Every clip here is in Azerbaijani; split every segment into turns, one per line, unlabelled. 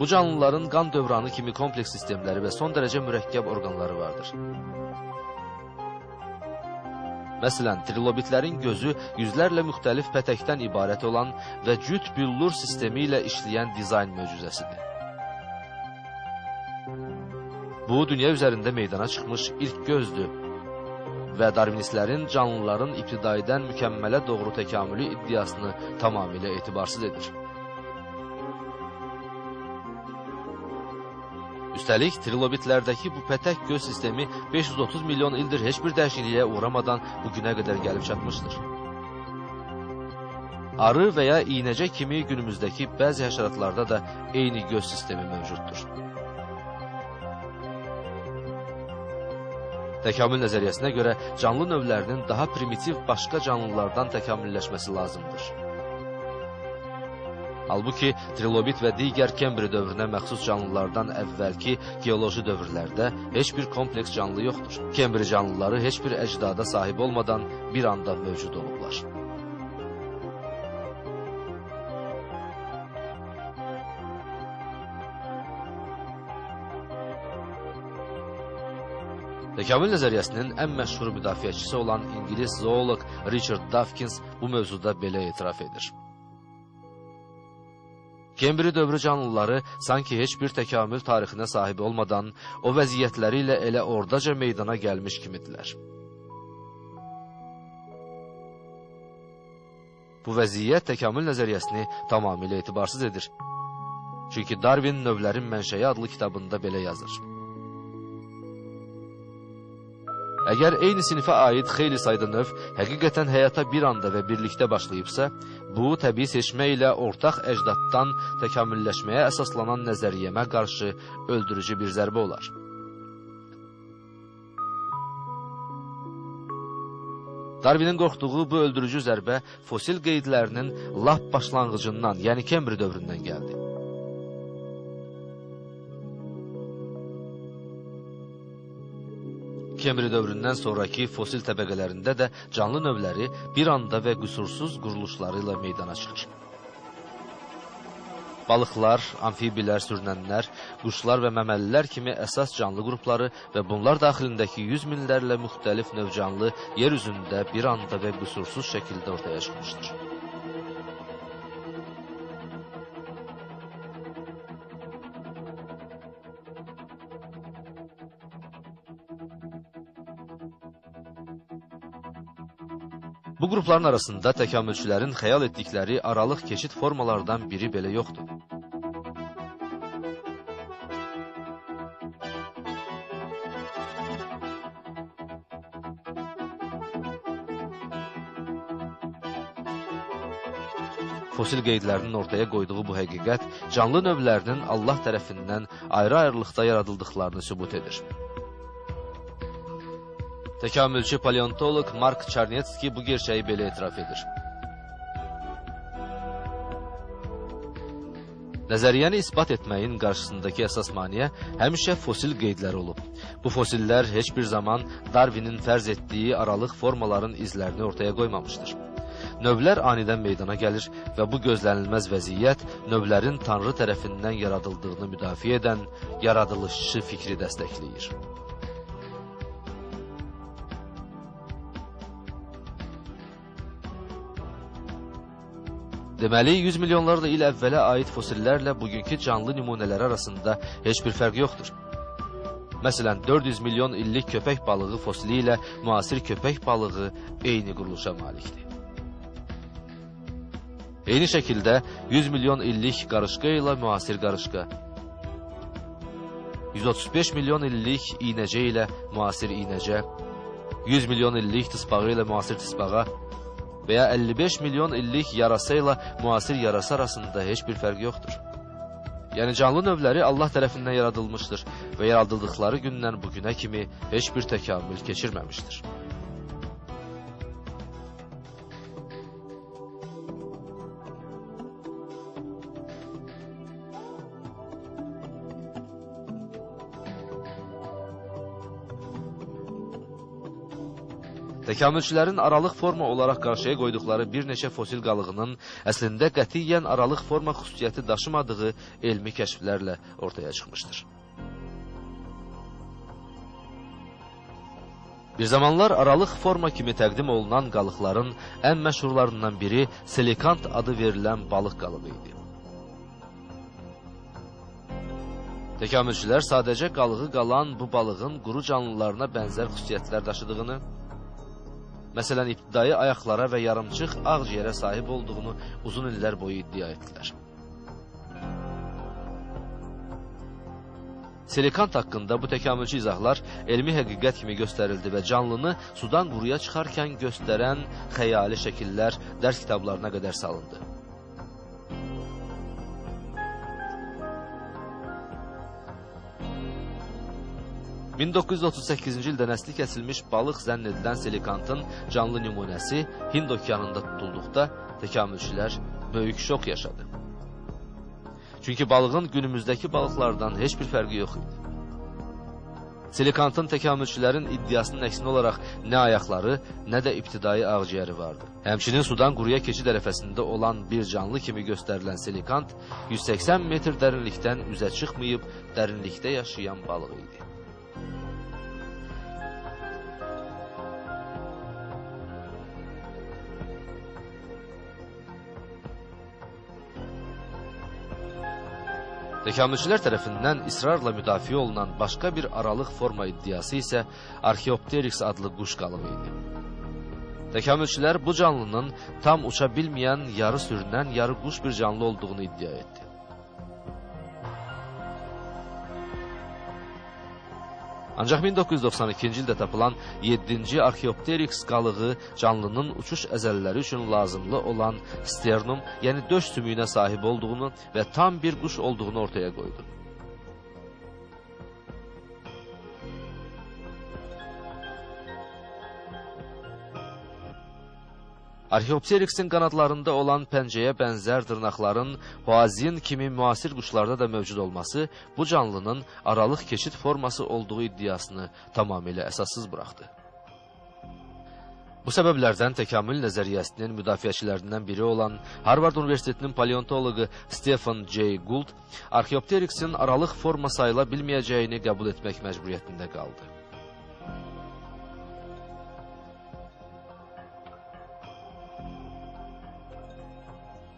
Bu canlıların qan dövranı kimi kompleks sistemləri və son dərəcə mürəkkəb orqanları vardır. Məsələn, trilobitlərin gözü yüzlərlə müxtəlif pətəkdən ibarət olan və cüt büllur sistemi ilə işləyən dizayn möcüzəsidir. Bu, dünya üzərində meydana çıxmış ilk gözdür və darwinistlərin canlıların ibtidaidən mükəmmələ doğru təkamülü iddiasını tamamilə etibarsız edir. Üstəlik, trilobitlərdəki bu pətək göz sistemi 530 milyon ildir heç bir dəyişikliyə uğramadan bugünə qədər gəlib çatmışdır. Arı və ya iynəcə kimi günümüzdəki bəzi həşəratlarda da eyni göz sistemi mövcuddur. Təkamül nəzəriyyəsinə görə canlı növlərinin daha primitiv başqa canlılardan təkamülləşməsi lazımdır. Halbuki, trilobit və digər Kembri dövrünə məxsus canlılardan əvvəlki geoloji dövrlərdə heç bir kompleks canlı yoxdur. Kembri canlıları heç bir əcdada sahib olmadan bir anda mövcud olublar. Təkamül nəzəriyyəsinin ən məşhur müdafiəçisi olan İngilis zooloq Richard Dawkins bu mövzuda belə etiraf edir. Kembri dövrü canlıları sanki heç bir təkamül tarixinə sahib olmadan o vəziyyətləri ilə elə ordaca meydana gəlmiş kimidirlər. Bu vəziyyət təkamül nəzəriyyəsini tamamilə etibarsız edir. Çünki Darwin Növlərin Mənşəyi adlı kitabında belə yazır. Əgər eyni sinifə aid xeyli sayda növ həqiqətən həyata bir anda və birlikdə başlayıbsa, bu, təbii seçmə ilə ortaq əcdaddan təkamülləşməyə əsaslanan nəzəriyyəmə qarşı öldürücü bir zərbə olar. Darwinin qorxduğu bu öldürücü zərbə fosil qeydlərinin lap başlanğıcından, yəni Kembri dövründən gəldi. Kembri dövründən sonraki fosil təbəqələrində də canlı növləri bir anda və qüsursuz quruluşları ilə meydana çıxır. Balıqlar, amfibilər, sürünənlər, quşlar və məməlilər kimi əsas canlı qrupları və bunlar daxilindəki yüz minlərlə müxtəlif növ canlı yer üzündə bir anda və qüsursuz şəkildə ortaya çıxmışdır. Bu qrupların arasında təkamülçülərin xəyal etdikləri aralıq keçid formalardan biri belə yoxdur. Fosil qeydlərinin ortaya qoyduğu bu həqiqət canlı növlərinin Allah tərəfindən ayrı-ayrılıqda yaradıldıqlarını sübut edir. Təkamülçü paleontoloq Mark Çarnetski bu gerçəyi belə etiraf edir. Nəzəriyyəni isbat etməyin qarşısındakı əsas maneə həmişə fosil qeydlər olub. Bu fosillər heç bir zaman Darwinin fərz etdiyi aralıq formaların izlərini ortaya qoymamışdır. Növlər anidən meydana gəlir və bu gözlənilməz vəziyyət növlərin Tanrı tərəfindən yaradıldığını müdafiə edən yaradılışçı fikri dəstəkləyir. Deməli, 100 milyonlarla il əvvələ aid fosillərlə bugünkü canlı nümunələri arasında heç bir fərq yoxdur. Məsələn, 400 milyon illik köpək balığı fosili ilə müasir köpək balığı eyni quruluşa malikdir. Eyni şəkildə 100 milyon illik qarışqa ilə müasir qarışqa, 135 milyon illik iynəcə ilə müasir iynəcə, 100 milyon illik tısbağı ilə müasir tısbağa və ya 55 milyon illik yarasa ilə müasir yarasa arasında heç bir fərq yoxdur. Yəni canlı növləri Allah tərəfindən yaradılmışdır və yaradıldıqları gündən bugünə kimi heç bir təkamül keçirməmişdir. Təkamülçülərin aralıq forma olaraq qarşıya qoyduqları bir neçə fosil qalığının əslində qətiyyən aralıq forma xüsusiyyəti daşımadığı elmi kəşflərlə ortaya çıxmışdır. Bir zamanlar aralıq forma kimi təqdim olunan qalıqların ən məşhurlarından biri selikant adı verilən balıq qalığı idi. Təkamülçülər sadəcə qalığı qalan bu balığın quru canlılarına bənzər xüsusiyyətlər daşıdığını, məsələn, ibtidai ayaqlara və yarımçıq ağciyərə sahib olduğunu uzun illər boyu iddia etdilər. Selikant haqqında bu təkamülçü izahlar elmi həqiqət kimi göstərildi və canlını sudan quruya çıxarkən göstərən xəyali şəkillər dərs kitablarına qədər salındı. ...1938-ci ildə nəsli kəsilmiş balıq zənn edilən selikantın canlı nümunəsi Hind okeanında tutulduqda təkamülçülər böyük şok yaşadı. Çünki balığın günümüzdəki balıqlardan heç bir fərqi yox idi. Selikantın təkamülçülərin iddiasının əksinə olaraq nə ayaqları, nə də ibtidai ağciyəri vardı. Həmçinin sudan quruya keçid ərəfəsində olan bir canlı kimi göstərilən selikant 180 metr dərinlikdən üzə çıxmayıb dərinlikdə yaşayan balıq idi. Təkamülçülər tərəfindən israrla müdafiə olunan başqa bir aralıq forma iddiası isə Archaeopteryx adlı quş qalığı idi. Təkamülçülər bu canlının tam uça bilməyən, yarı sürünən, yarı quş bir canlı olduğunu iddia etdi. Ancaq 1992-ci ildə tapılan 7-ci Archaeopteryx qalığı canlının uçuş əzələləri üçün lazımlı olan sternum, yəni döş sümüyünə sahib olduğunu və tam bir quş olduğunu ortaya qoydu. Archaeopteryxin qanadlarında olan pəncəyə bənzər dırnaqların huazin kimi müasir quşlarda da mövcud olması bu canlının aralıq keçid forması olduğu iddiasını tamamilə əsassız buraxdı. Bu səbəblərdən təkamül nəzəriyyəsinin müdafiəçilərindən biri olan Harvard Universitetinin paleontoloqu Stephen J. Gould, Archaeopteryxin aralıq forma sayıla bilməyəcəyini qəbul etmək məcburiyyətində qaldı.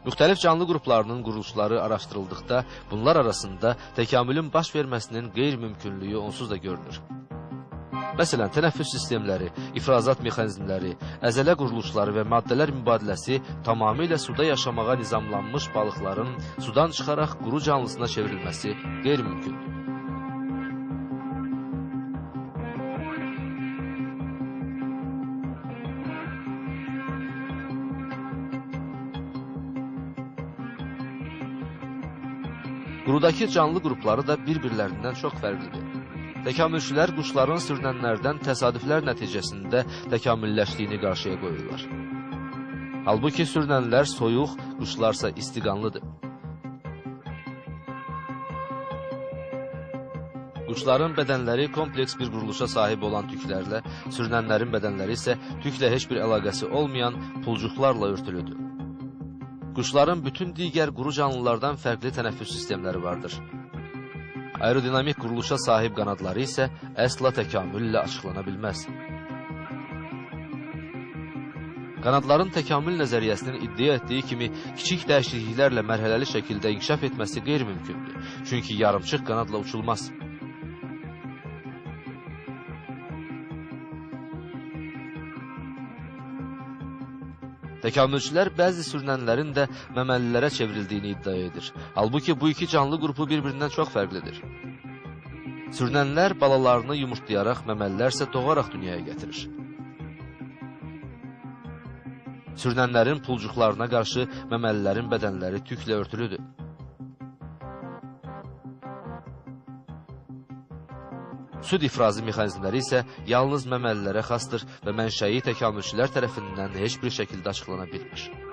Müxtəlif canlı qruplarının quruluşları araşdırıldıqda bunlar arasında təkamülün baş verməsinin qeyri-mümkünlüyü onsuz da görünür. Məsələn, tənəffüs sistemləri, ifrazat mexanizmləri, əzələ quruluşları və maddələr mübadiləsi tamamilə suda yaşamağa nizamlanmış balıqların sudan çıxaraq quru canlısına çevrilməsi qeyri-mümkündür. Qurudakı canlı qrupları da bir-birlərindən çox fərqlidir. Təkamülçülər quşların sürünənlərdən təsadüflər nəticəsində təkamülləşdiyini qarşıya qoyurlar. Halbuki sürünənlər soyuq, quşlarsa istiqanlıdır. Quşların bədənləri kompleks bir quruluşa sahib olan tüklərlə, sürünənlərin bədənləri isə tüklə heç bir əlaqəsi olmayan pulcuqlarla örtülüdür. Quşların bütün digər quru canlılardan fərqli tənəffüs sistemləri vardır. Aerodinamik quruluşa sahib qanadları isə əsla təkamüllə açıqlana bilməz. Qanadların təkamül nəzəriyyəsinin iddia etdiyi kimi kiçik dəyişikliklərlə mərhələli şəkildə inkişaf etməsi qeyri-mümkündür. Çünki yarımçıq qanadla uçulmaz. Təkamülçülər bəzi sürünənlərin də məməlilərə çevrildiyini iddia edir. Halbuki bu iki canlı qrupu bir-birindən çox fərqlidir. Sürünənlər balalarını yumurtlayaraq, məməlilər isə doğaraq dünyaya gətirir. Sürünənlərin pulcuqlarına qarşı məməlilərin bədənləri tüklə örtülüdür. Süd ifrazı mexanizmləri isə yalnız məməlilərə xasdır və mənşəyi təkamülçülər tərəfindən heç bir şəkildə açıqlana bilmir.